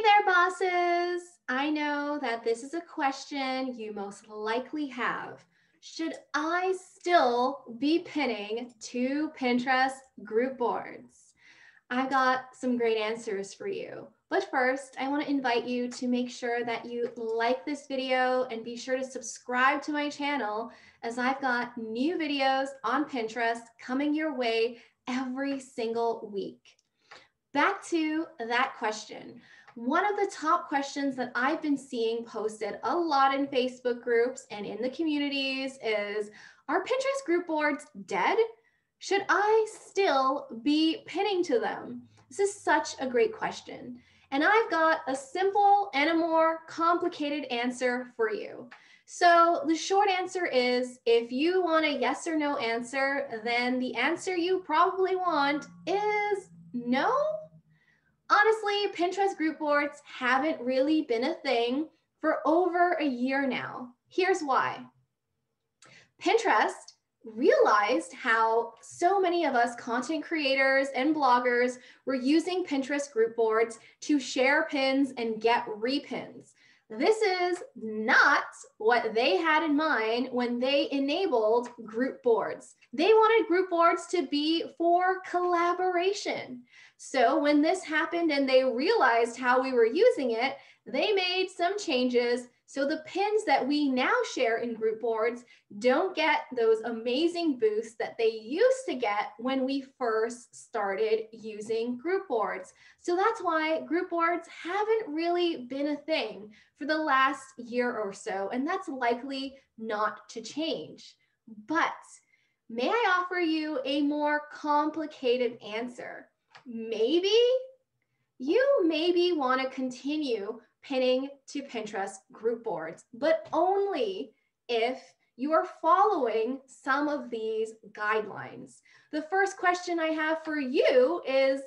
there, bosses. I know that this is a question you most likely have. Should I still be pinning to Pinterest group boards? I've got some great answers for you. But first, I want to invite you to make sure that you like this video and be sure to subscribe to my channel, as I've got new videos on Pinterest coming your way every single week. Back to that question. One of the top questions that I've been seeing posted a lot in Facebook groups and in the communities is, are Pinterest group boards dead? Should I still be pinning to them? This is such a great question. And I've got a simple and a more complicated answer for you. So the short answer is, if you want a yes or no answer, then the answer you probably want is no. Honestly, Pinterest group boards haven't really been a thing for over a year now. Here's why. Pinterest realized how so many of us content creators and bloggers were using Pinterest group boards to share pins and get repins. This is not what they had in mind when they enabled group boards. They wanted group boards to be for collaboration. So when this happened and they realized how we were using it, they made some changes so the pins that we now share in group boards don't get those amazing boosts that they used to get when we first started using group boards. So that's why group boards haven't really been a thing for the last year or so, and that's likely not to change. But may I offer you a more complicated answer? Maybe you want to continue pinning to Pinterest group boards, but only if you are following some of these guidelines. The first question I have for you is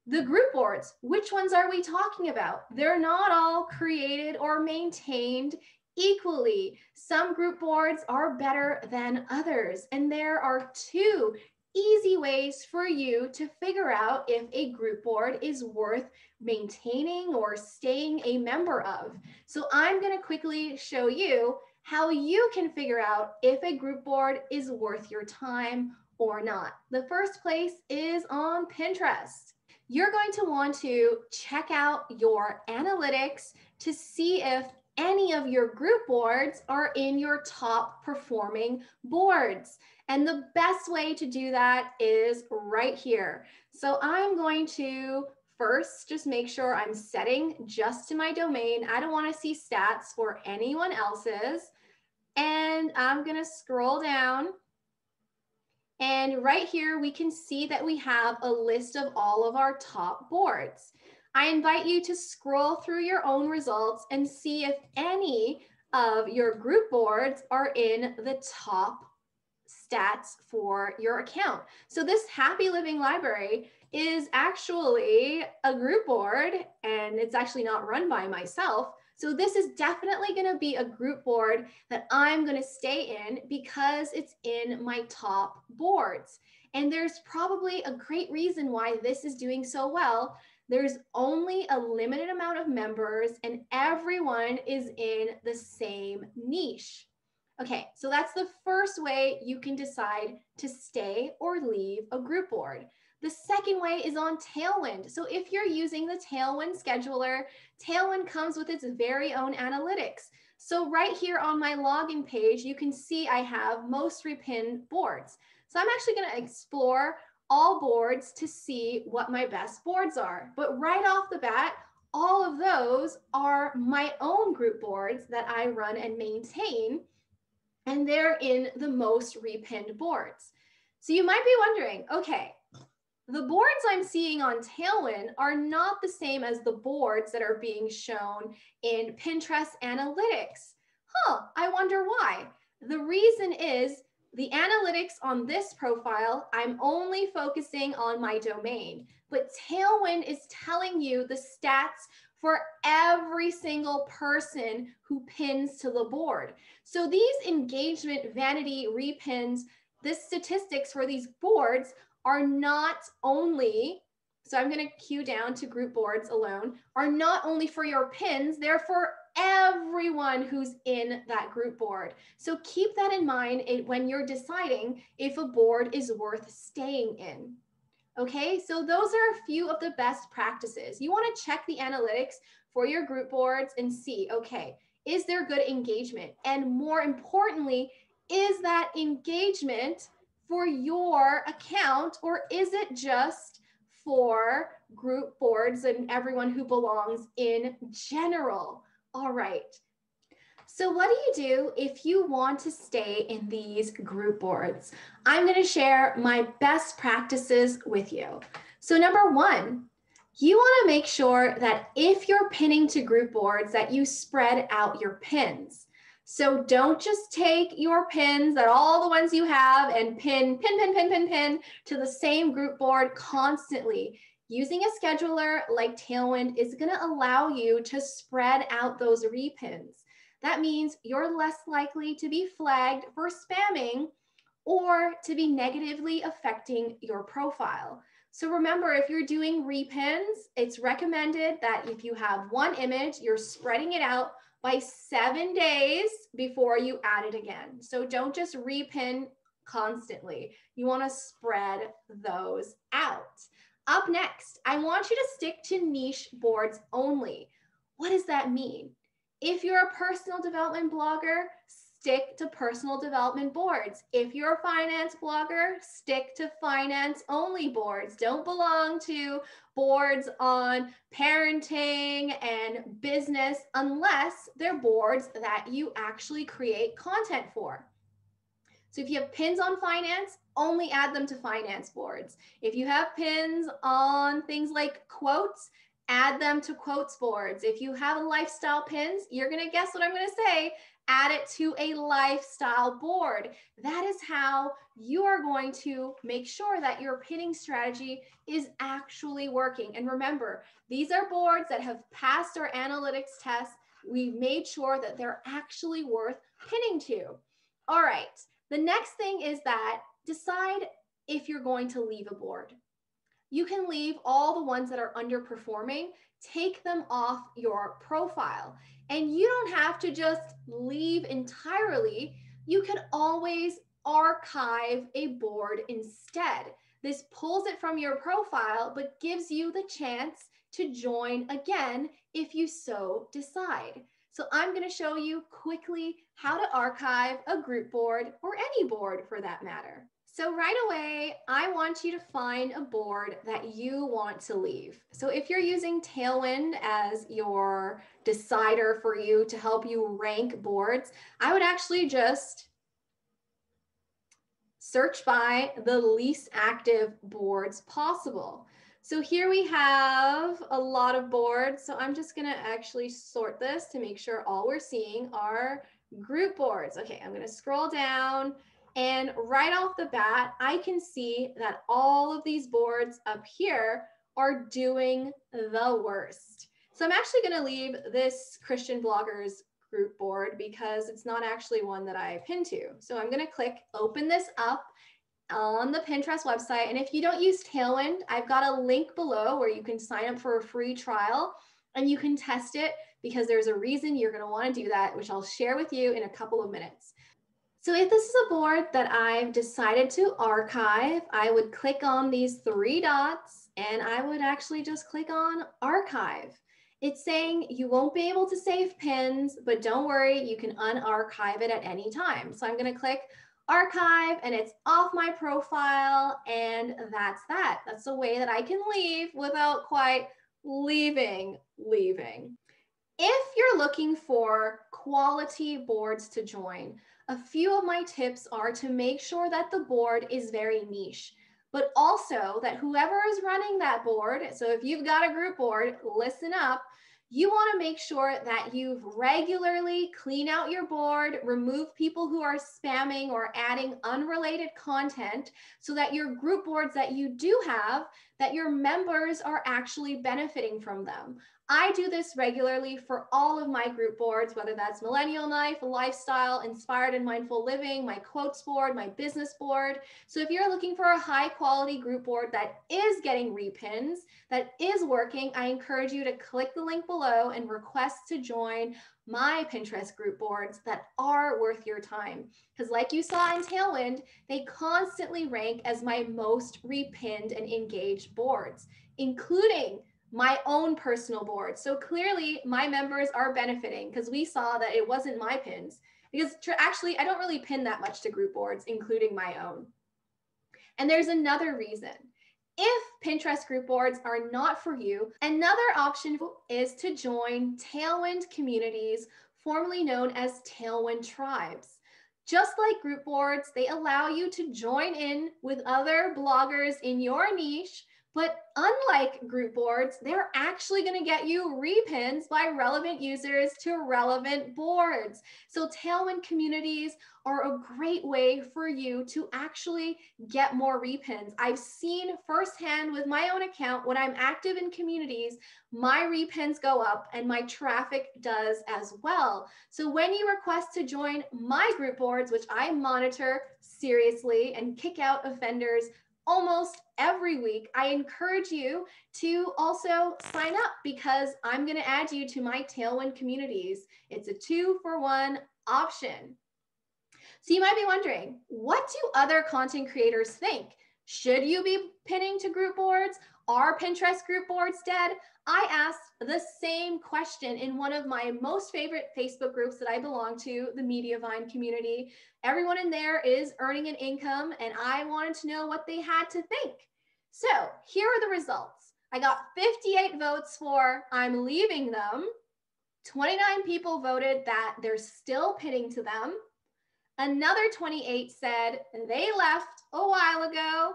the group boards. Which ones are we talking about? They're not all created or maintained equally. Some group boards are better than others, and there are two easy ways for you to figure out if a group board is worth maintaining or staying a member of. So I'm going to quickly show you how you can figure out if a group board is worth your time or not. The first place is on Pinterest. You're going to want to check out your analytics to see if any of your group boards are in your top performing boards. And the best way to do that is right here. So I'm going to first just make sure I'm setting just to my domain. I don't want to see stats for anyone else's. And I'm going to scroll down. And right here, we can see that we have a list of all of our top boards. I invite you to scroll through your own results and see if any of your group boards are in the top stats for your account. So this Happy Living Library is actually a group board, and it's actually not run by myself. So this is definitely going to be a group board that I'm going to stay in because it's in my top boards. And there's probably a great reason why this is doing so well. There's only a limited amount of members and everyone is in the same niche. Okay, so that's the first way you can decide to stay or leave a group board. The second way is on Tailwind. So if you're using the Tailwind scheduler, Tailwind comes with its very own analytics. So right here on my login page, you can see I have most repinned boards. So I'm actually going to explore all boards to see what my best boards are. But right off the bat, all of those are my own group boards that I run and maintain, and they're in the most repinned boards. So you might be wondering, okay, the boards I'm seeing on Tailwind are not the same as the boards that are being shown in Pinterest analytics. I wonder why. The reason is the analytics on this profile, I'm only focusing on my domain, but Tailwind is telling you the stats for every single person who pins to the board. So these engagement vanity repins, the statistics for these boards are not only so I'm going to cue down to group boards alone, are not only for your pins, they're for everyone who's in that group board. So keep that in mind when you're deciding if a board is worth staying in. Okay, so those are a few of the best practices. You want to check the analytics for your group boards and see, okay, is there good engagement? And more importantly, is that engagement for your account, or is it just for group boards and everyone who belongs in general? All right. So what do you do if you want to stay in these group boards? I'm going to share my best practices with you. So number one, you want to make sure that if you're pinning to group boards, that you spread out your pins. So don't just take your pins, that all the ones you have, and pin to the same group board constantly. Using a scheduler like Tailwind is going to allow you to spread out those repins. That means you're less likely to be flagged for spamming or to be negatively affecting your profile. So remember, if you're doing repins, it's recommended that if you have one image, you're spreading it out by 7 days before you add it again. So don't just repin constantly. You want to spread those out. Up next, I want you to stick to niche boards only. What does that mean? If you're a personal development blogger, stick to personal development boards. If you're a finance blogger, stick to finance only boards. Don't belong to boards on parenting and business unless they're boards that you actually create content for. So if you have pins on finance, only add them to finance boards. If you have pins on things like quotes, add them to quotes boards. If you have lifestyle pins, you're going to guess what I'm going to say, add it to a lifestyle board. That is how you are going to make sure that your pinning strategy is actually working. And remember, these are boards that have passed our analytics tests. We've made sure that they're actually worth pinning to. All right. The next thing is that decide if you're going to leave a board. You can leave all the ones that are underperforming, take them off your profile. And you don't have to just leave entirely. You can always archive a board instead. This pulls it from your profile, but gives you the chance to join again if you so decide. So I'm going to show you quickly how to archive a group board, or any board for that matter. So right away, I want you to find a board that you want to leave. So if you're using Tailwind as your decider for you to help you rank boards, I would actually just search by the least active boards possible. So here we have a lot of boards. So I'm just gonna actually sort this to make sure all we're seeing are group boards. Okay, I'm gonna scroll down, and right off the bat, I can see that all of these boards up here are doing the worst. So I'm actually gonna leave this Christian bloggers group board because it's not actually one that I pinned to. So I'm gonna click open this up on the Pinterest website. And if you don't use Tailwind, I've got a link below where you can sign up for a free trial and you can test it, because there's a reason you're going to want to do that, which I'll share with you in a couple of minutes. So if this is a board that I've decided to archive, I would click on these 3 dots and I would actually just click on archive. It's saying you won't be able to save pins, but don't worry, you can unarchive it at any time. So I'm going to click archive and it's off my profile, and that's that. That's the way that I can leave without quite leaving. If you're looking for quality boards to join, a few of my tips are to make sure that the board is very niche, but also that whoever is running that board, so if you've got a group board, listen up, you want to make sure that you've regularly clean out your board, remove people who are spamming or adding unrelated content, so that your group boards that you do have, that your members are actually benefiting from them. I do this regularly for all of my group boards, whether that's Millennial Life, Lifestyle, Inspired and Mindful Living, my quotes board, my business board. So if you're looking for a high quality group board that is getting repins, that is working, I encourage you to click the link below and request to join my Pinterest group boards that are worth your time. Because like you saw in Tailwind, they constantly rank as my most repinned and engaged boards, including my own personal board. So clearly my members are benefiting because we saw that it wasn't my pins. Because actually, I don't really pin that much to group boards, including my own. And there's another reason. If Pinterest group boards are not for you, another option is to join Tailwind Communities, formerly known as Tailwind Tribes. Just like group boards, they allow you to join in with other bloggers in your niche. But unlike group boards, they're actually going to get you repins by relevant users to relevant boards. So Tailwind Communities are a great way for you to actually get more repins. I've seen firsthand with my own account, when I'm active in communities, my repins go up and my traffic does as well. So when you request to join my group boards, which I monitor seriously and kick out offenders almost every week, I encourage you to also sign up because I'm going to add you to my Tailwind Communities. It's a 2-for-1 option. So you might be wondering, what do other content creators think? Should you be pinning to group boards? Are Pinterest group boards dead? I asked the same question in one of my most favorite Facebook groups that I belong to, the Mediavine community. Everyone in there is earning an income, and I wanted to know what they had to think. So here are the results. I got 58 votes for I'm leaving them. 29 people voted that they're still pinning to them. Another 28 said they left a while ago.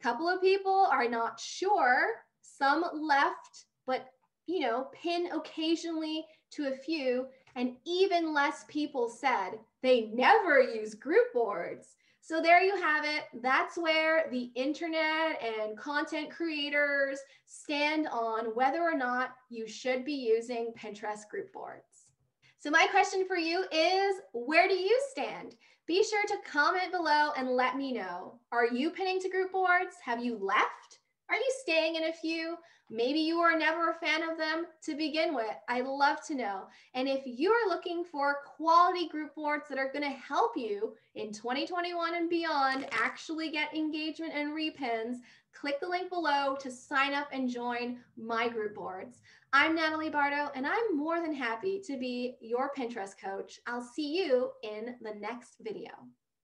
A couple of people are not sure. Some left, but pin occasionally to a few. And even less people said they never use group boards. So there you have it. That's where the internet and content creators stand on whether or not you should be using Pinterest group boards. So my question for you is, where do you stand? Be sure to comment below and let me know. Are you pinning to group boards? Have you left? Are you staying in a few? Maybe you were never a fan of them to begin with. I'd love to know. And if you're looking for quality group boards that are going to help you in 2021 and beyond actually get engagement and repins, click the link below to sign up and join my group boards. I'm Nadalie Bardo, and I'm more than happy to be your Pinterest coach. I'll see you in the next video.